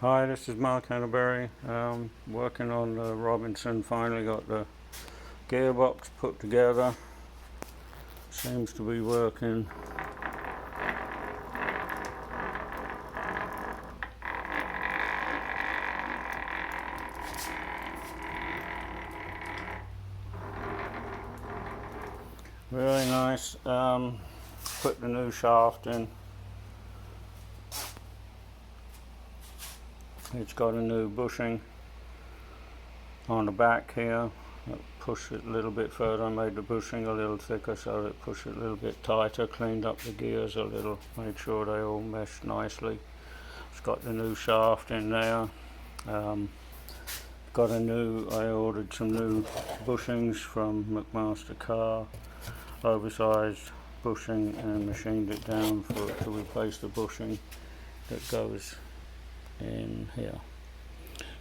Hi, this is Mark Hannaberry. Working on the Robinson. Finally got the gearbox put together. Seems to be working. Really nice. Put the new shaft in. It's got a new bushing on the back here. Push it a little bit further. I made the bushing a little thicker so that it pushed it a little bit tighter. Cleaned up the gears a little. Made sure they all meshed nicely. It's got the new shaft in there. I ordered some new bushings from McMaster Car, oversized bushing, and machined it down to replace the bushing that goes in here.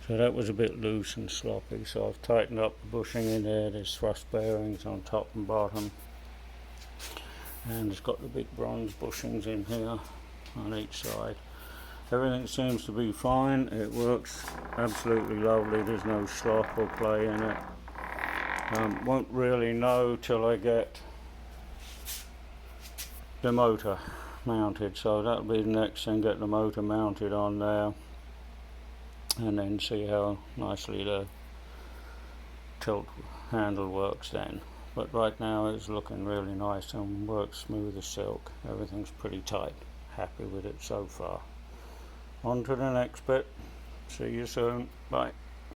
So that was a bit loose and sloppy, so I've tightened up the bushing in there. There's thrust bearings on top and bottom, and it's got the big bronze bushings in here on each side. Everything seems to be fine. It works absolutely lovely. There's no slop or play in it. Won't really know till I get the motor mounted, so that'll be the next thing. Get the motor mounted on there and then see how nicely the tilt handle works then. But right now it's looking really nice and works smooth as silk. Everything's pretty tight. Happy with it so far. On to the next bit. See you soon. Bye.